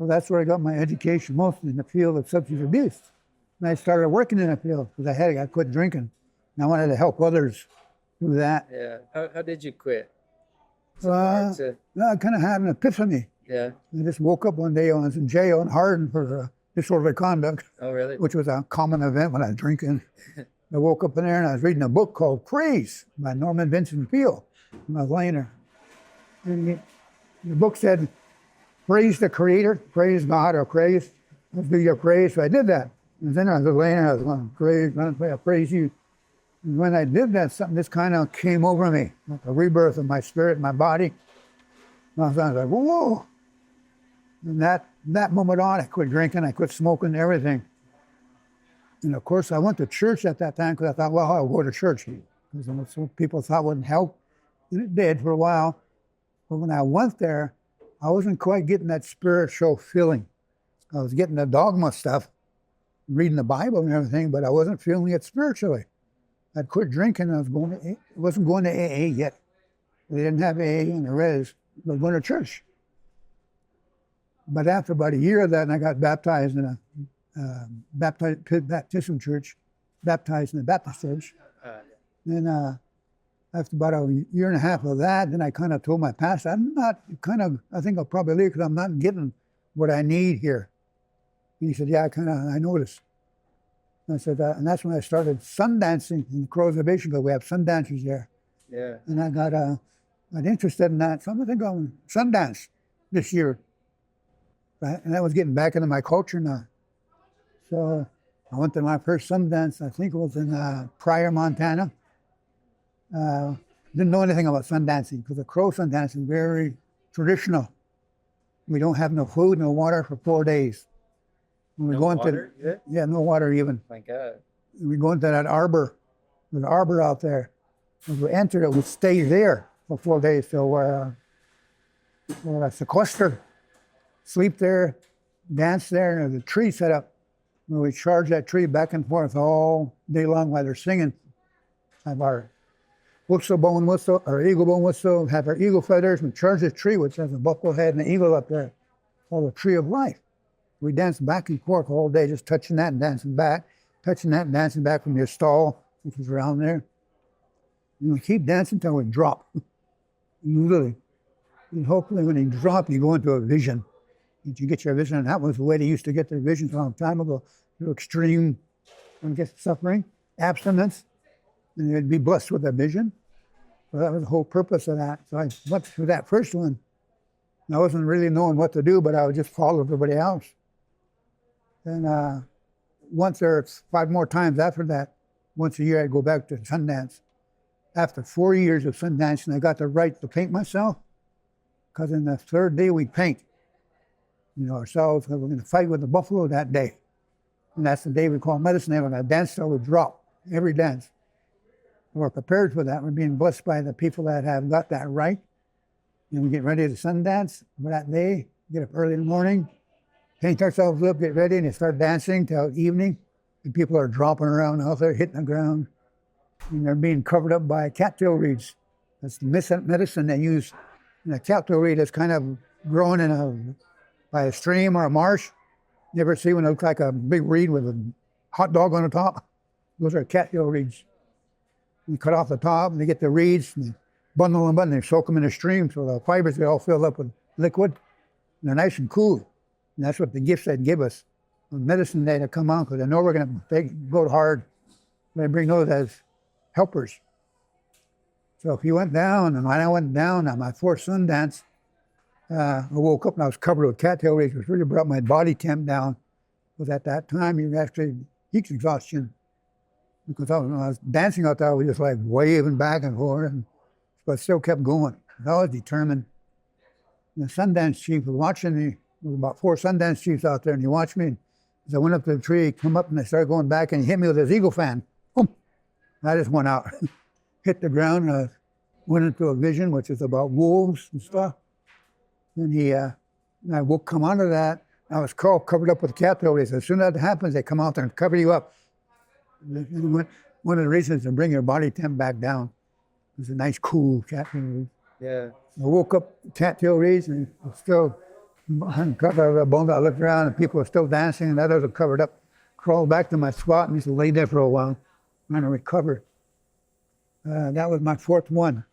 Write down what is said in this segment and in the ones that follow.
So that's where I got my education, mostly in the field of substance abuse. And I started working in the field because I quit drinking. And I wanted to help others do that. Yeah. How did you quit? I kind of had an epiphany. Yeah. I just woke up one day, I was in jail and hardened for disorderly conduct. Oh, really? Which was a common event when I was drinking. I woke up in there and I was reading a book called Praise by Norman Vincent Peale. And I was laying there. And the book said, praise the Creator, praise God, or praise, let's do your praise. So I did that. And then I was laying there, I was going, praise you. And when I did that, something just kind of came over me, like a rebirth of my spirit, my body. And I was like, whoa. And that moment on, I quit drinking, I quit smoking, everything. And of course, I went to church at that time because I thought, well, I'll go to church. Because some people thought it wouldn't help. And it did for a while. But when I went there, I wasn't quite getting that spiritual feeling. I was getting the dogma stuff, reading the Bible and everything, but I wasn't feeling it spiritually. I'd quit drinking. I wasn't going to AA yet. They didn't have AA in the res. I was going to church. But after about a year of that, and I got baptized in a baptism church, baptized in the Baptist church. Then after about a year and a half of that, then I kind of told my pastor, I think I'll probably leave because I'm not getting what I need here. And he said, yeah, I noticed. And I said, and that's when I started sun dancing in the Crows Reservation because we have sun dancers there. Yeah. And I got interested in that. So I'm going to go sun dance this year. Right? And that was getting back into my culture now. So I went to my first sun dance, I think it was in Pryor, Montana. Didn't know anything about sun dancing because the Crow sun dancing is very traditional. We don't have no food, no water for 4 days. When we No go into water? yeah, no water even. My God. We go into that arbor. There's an arbor out there. As we enter it, we stay there for 4 days till we're sequestered. Sleep there, dance there, and there's a tree set up. And we charge that tree back and forth all day long while they're singing. Have our whistle bone whistle, our eagle bone whistle, have our eagle feathers, and charge this tree, which has a buffalo head and an eagle up there, called the tree of life. We dance back and forth all day, just touching that and dancing back, touching that and dancing back from your stall, which is around there. And we keep dancing until we drop. Literally. And hopefully when you drop, you go into a vision. You get your vision, and that was the way they used to get their visions a long time ago, through extreme suffering, abstinence, and they'd be blessed with a vision. So that was the whole purpose of that. So I went through that first one. And I wasn't really knowing what to do, but I would just follow everybody else. And once or 5 more times after that, once a year I'd go back to Sundance. After 4 years of Sundancing, I got the right to paint myself, because in the 3rd day we paint. Ourselves, we're going to fight with the buffalo that day. And that's the day we call medicine day, when I dance till we drop, every dance. We're prepared for that. We're being blessed by the people that have got that right. And we get ready to sun dance for that day, get up early in the morning, paint ourselves up, get ready, and they start dancing till evening. And people are dropping around out there, hitting the ground. And they're being covered up by cattail reeds. That's the medicine they use. And a cattail reed is kind of grown by a stream or a marsh. You ever see one that looks like a big reed with a hot dog on the top? Those are cattail reeds. You cut off the top, and they get the reeds, and they bundle them up, and they soak them in a stream, so the fibers get all filled up with liquid, and they're nice and cool. And that's what the gifts they'd give us on medicine day to come on, because they know we're going to go hard. They bring those as helpers. So if you went down, and when I went down on my 4th sun dance, I woke up and I was covered with cattail reeds, which really brought my body temp down. Because at that time, you actually heat exhaustion. Because when I was dancing out there, I was just like waving back and forth, but still kept going. I was determined. And the Sundance chief was watching me. There was about 4 Sundance chiefs out there, and he watched me. As I went up to the tree, come up, and I started going back, and he hit me with his eagle fan. Boom! I just went out, hit the ground, and I went into a vision, which is about wolves and stuff. And I woke, come out of that. I was covered up with cattail reeds. As soon as that happens, they come out there and cover you up. And one of the reasons is to bring your body temp back down. It's a nice, cool cattail reed. Yeah. I woke up cattail reeds and still Cover the bones. I looked around and people were still dancing and others were covered up. Crawled back to my spot and just laid there for a while, trying to recover. That was my fourth one.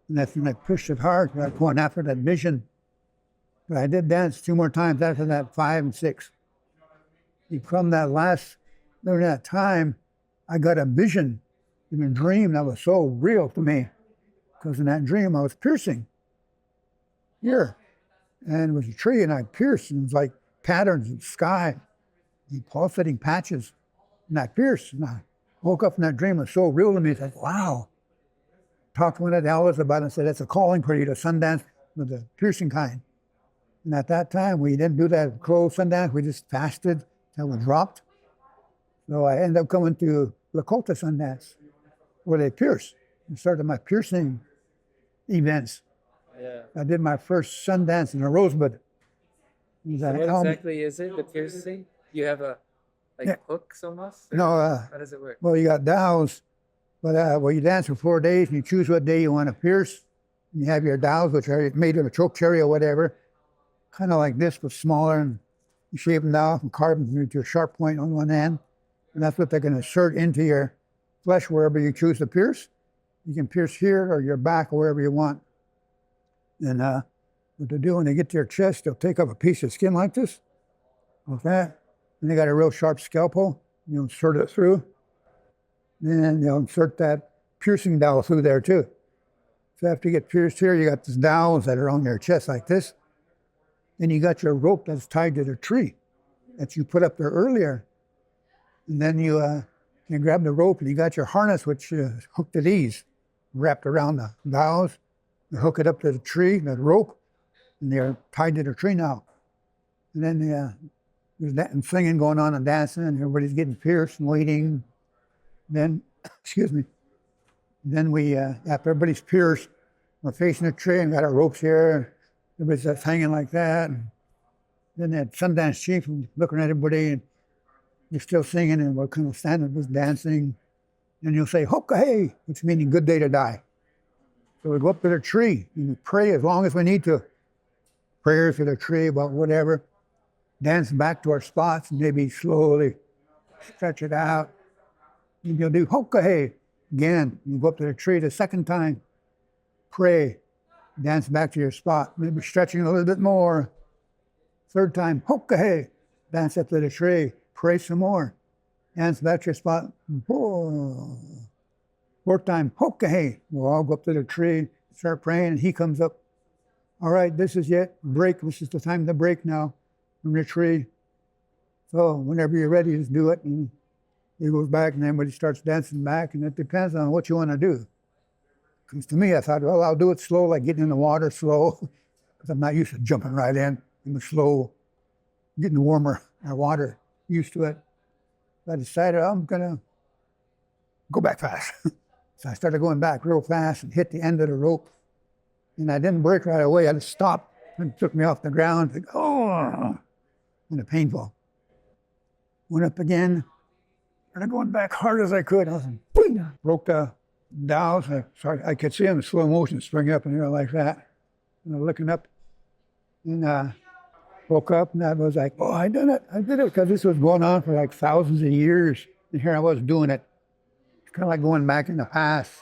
And that's when I pushed it hard. I was going after that vision. But I did dance 2 more times after that, 5 and 6. And from that during that time, I got a vision in a dream that was so real to me. Because in that dream, I was piercing here. And it was a tree, and I pierced, and it was like patterns in the sky, and pulsating patches. And I pierced, and I woke up from that dream. It was so real to me. It's like, wow. Talked to one of the elders about it and said, that's a calling for you to Sundance with the piercing kind. And at that time, we didn't do that closed Sundance. We just fasted until we dropped. So I ended up coming to Lakota Sundance, where they pierce. And started my piercing events. Yeah. I did my first Sundance in a rosebud. So what exactly is it, the piercing? You have a hooks almost? No. How does it work? Well, you got dowels, but well, you dance for 4 days, and you choose what day you want to pierce. And you have your dowels, which are made of a choke cherry or whatever, kind of like this, but smaller, and you shave them down and carve them into a sharp point on one end, and that's what they're going to insert into your flesh wherever you choose to pierce. You can pierce here or your back or wherever you want. And what they do when they get to your chest, they'll take up a piece of skin like this, like that, and they got a real sharp scalpel. You insert it through. Then they'll insert that piercing dowel through there too. So after you get pierced here, you got these dowels that are on your chest like this. Then you got your rope that's tied to the tree that you put up there earlier. And then you grab the rope and you got your harness, which is hooked to these, wrapped around the dowels. You hook it up to the tree, the rope, and they're tied to the tree now. And then there's that and singing going on and dancing, and everybody's getting pierced and waiting. Then, excuse me, then we, after everybody's pierced, we're facing the tree and got our ropes here. Everybody's just hanging like that. And then that Sundance chief was looking at everybody, and you're still singing, and we're kind of standing, just dancing. And you'll say, "Hoka hey," which means good day to die. So we go up to the tree and we pray as long as we need to. Prayers to the tree about whatever. Dance back to our spots and maybe slowly stretch it out. And you'll do hoka hey again. You go up to the tree the second time. Pray. Dance back to your spot. Maybe stretching a little bit more. Third time, hoka hey. Dance up to the tree. Pray some more. Dance back to your spot. Fourth time, hoka hey. We'll all go up to the tree, start praying, and he comes up. All right, this is it. Break. This is the time to break now from the tree. So whenever you're ready, just do it. And he goes back, and everybody starts dancing back, and it depends on what you want to do. Because to me, I thought, well, I'll do it slow, like getting in the water slow, because I'm not used to jumping right in the slow, getting warmer water, used to it. So I decided I'm going to go back fast. So I started going back real fast and hit the end of the rope. And I didn't break right away. I just stopped and it took me off the ground. Like, oh, and painful. Went up again. Started going back hard as I could. I was boing, broke the dowels. I could see them in slow motion spring up in the air like that. And I was looking up and woke up and I was like, oh, I did it. I did it because this was going on for like thousands of years. And here I was doing it. It's kind of like going back in the past.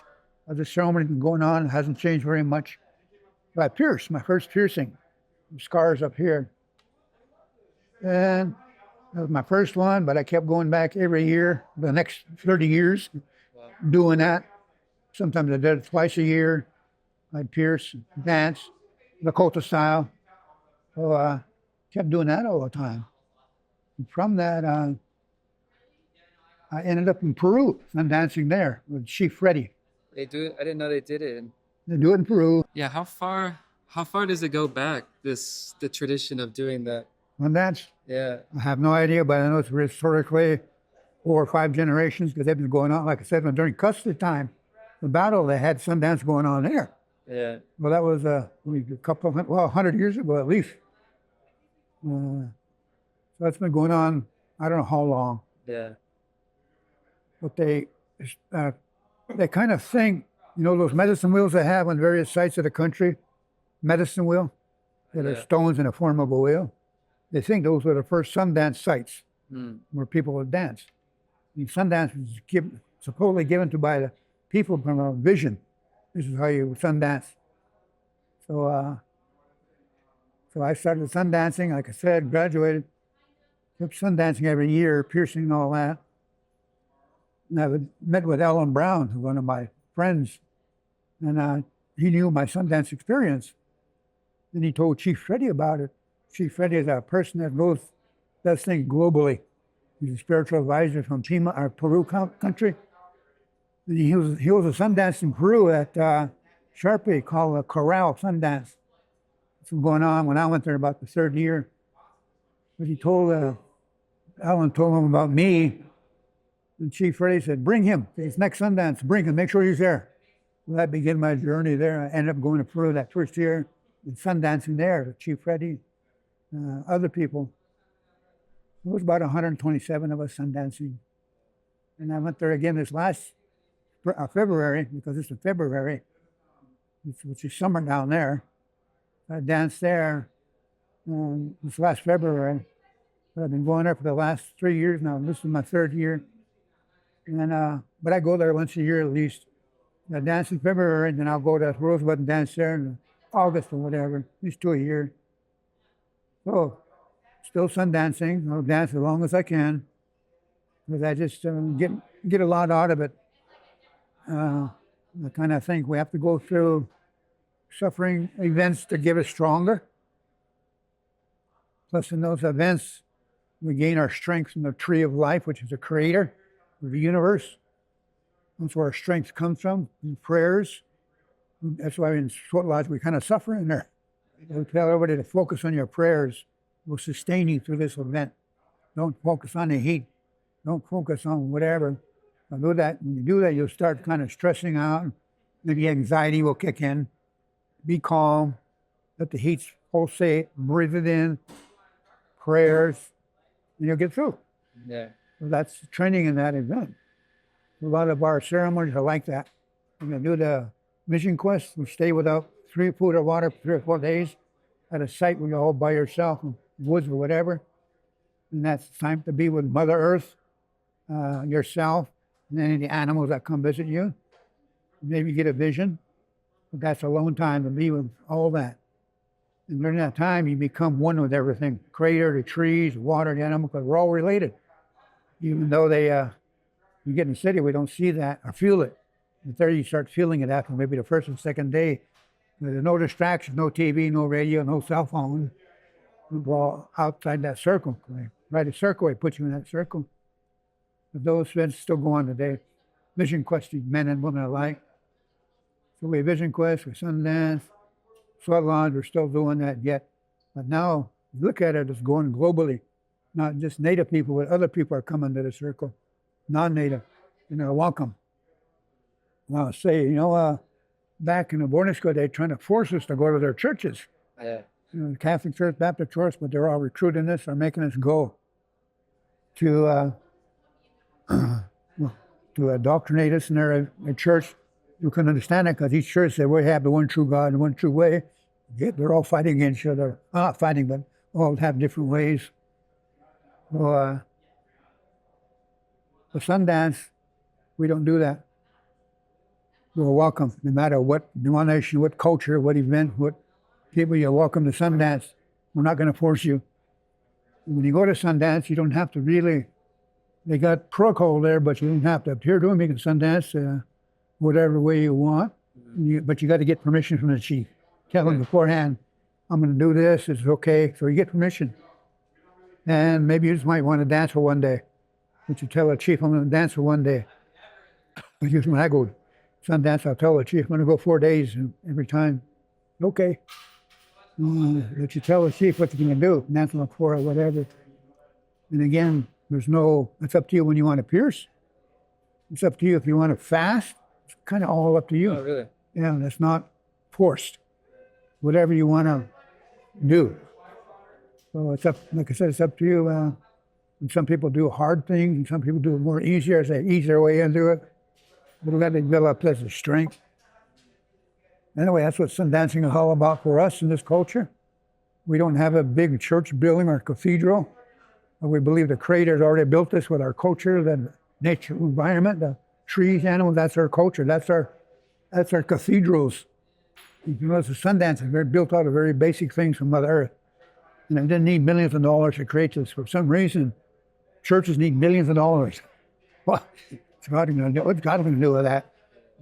The ceremony been going on. It hasn't changed very much. So I pierced, my first piercing. Scars up here. And that was my first one, but I kept going back every year, the next 30 years, doing that. Sometimes I did it twice a year. I'd pierce, dance, Lakota style. So I kept doing that all the time. And from that, I ended up in Peru. I'm dancing there with Chief Freddy. They do it? I didn't know they did it. They do it in Peru. Yeah, how far does it go back, the tradition of doing that? And that's, Yeah. I have no idea, but I know it's historically 4 or 5 generations because they've been going on, like I said, during custody time, the battle, they had Sundance going on there. Yeah. Well, that was a couple of, 100 years ago at least. So it's been going on, I don't know how long. Yeah. But they kind of sing, you know, those medicine wheels they have on various sites of the country, medicine wheel. that are stones in the form of a wheel. They think those were the first Sundance sites where people would dance. And Sundance was supposedly given to by the people from a vision. This is how you Sundance. So, so I started Sundancing, like I said, graduated, kept Sundancing every year, piercing and all that. And I met with Alan Brown, one of my friends, and he knew my Sundance experience. And he told Chief Freddie about it. Chief Freddie is a person that does things globally. He's a spiritual advisor from Peru country. And he was a Sundance in Peru at Sharpie called a Corral Sundance. This was going on when I went there about the third year. But he told, Alan told him about me. And Chief Freddie said, bring him. It's next Sundance. Bring him. Make sure he's there. So that began my journey there. I ended up going to Peru that first year and Sundancing there with Chief Freddie, other people. It was about 127 of us Sundancing. And I went there again this last February, because it's in February, which is summer down there. I danced there this last February. But I've been going there for the last 3 years now. This is my third year. And but I go there once a year at least. I dance in February, and then I'll go to Rosebud and dance there in August or whatever, at least 2 a year. So, still Sundancing. I'll dance as long as I can, because I just get a lot out of it. I kind of think we have to go through suffering events to give us stronger. Plus, in those events, we gain our strength from the tree of life, which is the creator of the universe. That's where our strength comes from, in prayers. That's why in Sweat Lodge we kind of suffer in there. We tell everybody to focus on your prayers. It will sustain you through this event. Don't focus on the heat. Don't focus on whatever. When you do that, you'll start kind of stressing out. Maybe anxiety will kick in. Be calm. Let the heat pulsate. Breathe it in. Prayers. And you'll get through. Yeah. So that's training in that event. A lot of our ceremonies are like that. We're going to do the Vision Quest. We stay without food or water for 3 or 4 days at a site where you're all by yourself, in the woods or whatever. And that's time to be with Mother Earth, yourself, and any of the animals that come visit you. Maybe you get a vision. But that's alone time to be with all that. And during that time, you become one with everything. Creator, the trees, the water, the animals, because we're all related. Even though you get in the city, we don't see that or feel it. And there you start feeling it after maybe the first and second day. There's no distractions, no TV, no radio, no cell phone. We're all outside that circle. Right, a circle, I put you in that circle. But those events still go on today. Vision Quest, men and women alike. So we have Vision Quest, we Sundance, Sweat Lodge, we're still doing that yet. But now, look at it, it's going globally. Not just Native people, but other people are coming to the circle. Non-Native, and they're welcome. And I'll say, back in the boarding school, they're trying to force us to go to their churches. Yeah. Catholic Church, Baptist Church, but they're all recruiting us or making us go to indoctrinate us in their church. You can understand it because each church said we have the one true God and one true way. Yet they're all fighting against each other. Not fighting, but all have different ways. So, the Sundance, we don't do that. You're welcome, no matter what denomination, what culture, what event, what people, you're welcome to Sundance. We're not going to force you. When you go to Sundance, you don't have to really, they got protocol there, but you don't have to appear to them. You can Sundance whatever way you want, but you got to get permission from the chief. Tell them beforehand, I'm going to do this, it's okay. So you get permission. And maybe you just might want to dance for one day. But you tell the chief, I'm going to dance for one day. Because when I go Sundance, I'll tell the chief, I'm going to go 4 days every time. Okay. But you tell the chief what you're going to do, dance on the floor or whatever. And again, it's up to you when you want to pierce. It's up to you if you want to fast. It's kind of all up to you. Oh, really? Yeah, that's not forced. Whatever you want to do. So it's up, like I said, it's up to you. And some people do hard things, and some people do it more easier. They ease their way into it. But we got to develop this as strength. Anyway, that's what Sundancing is all about for us in this culture. We don't have a big church building or cathedral. But we believe the Creator's already built this with our culture, the nature environment, the trees, animals. That's our culture. That's our cathedrals. If you notice, the Sundance is built out of very basic things from Mother Earth. And it didn't need millions of dollars to create this. For some reason, churches need millions of dollars. Well, what's God going to do with that?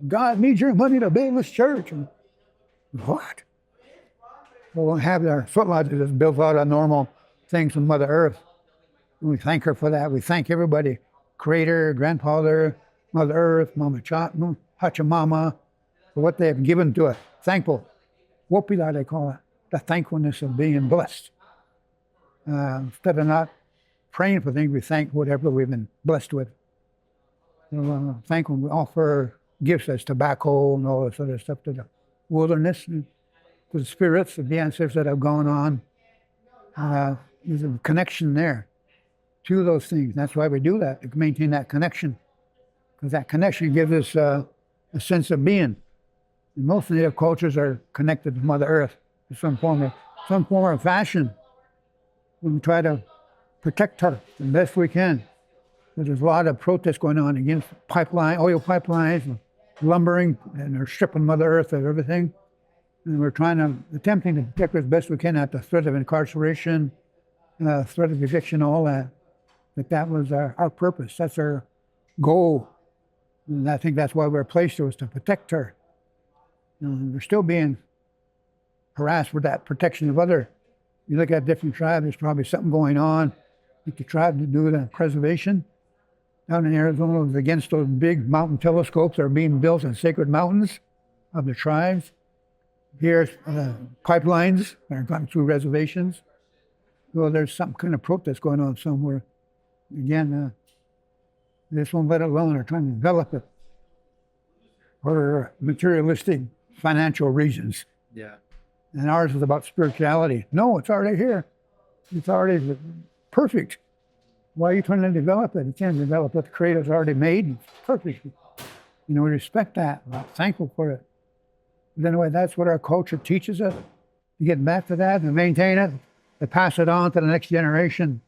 God needs your money to build this church. And what? We'll have our foot lodges that's built out of normal things from Mother Earth. And we thank her for that. We thank everybody, Creator, Grandfather, Mother Earth, Mama Pachamama, for what they have given to us. Thankful. Wopila, they call it. The thankfulness of being blessed. Instead of not praying for things, we thank whatever we've been blessed with. So, thankful. We offer gifts as tobacco and all this other stuff to the wilderness, and to the spirits of the ancestors that have gone on. There's a connection there to those things. That's why we do that, to maintain that connection. Because that connection gives us a sense of being. And most Native cultures are connected to Mother Earth in some form or fashion. We try to protect her the best we can. There's a lot of protests going on against oil pipelines, and lumbering, and they're stripping Mother Earth of everything. And we're attempting to protect her as best we can at the threat of incarceration, threat of eviction, all that. But that was our purpose. That's our goal. And I think that's why we're placed there, was to protect her. We're still being harassed with that protection of other. You look at different tribes, there's probably something going on with the tribe to do with the preservation. Down in Arizona, it was against those big mountain telescopes that are being built in sacred mountains of the tribes. Here's pipelines that are going through reservations. Well, there's some kind of protest going on somewhere. Again, they just won't let it alone. They're trying to develop it for materialistic financial reasons. Yeah. And ours is about spirituality. No, it's already here. It's already perfect. Why are you trying to develop it? You can't develop what the Creator's already made. It's perfect. We respect that. We're thankful for it. But anyway, that's what our culture teaches us. To get back to that and maintain it, to pass it on to the next generation.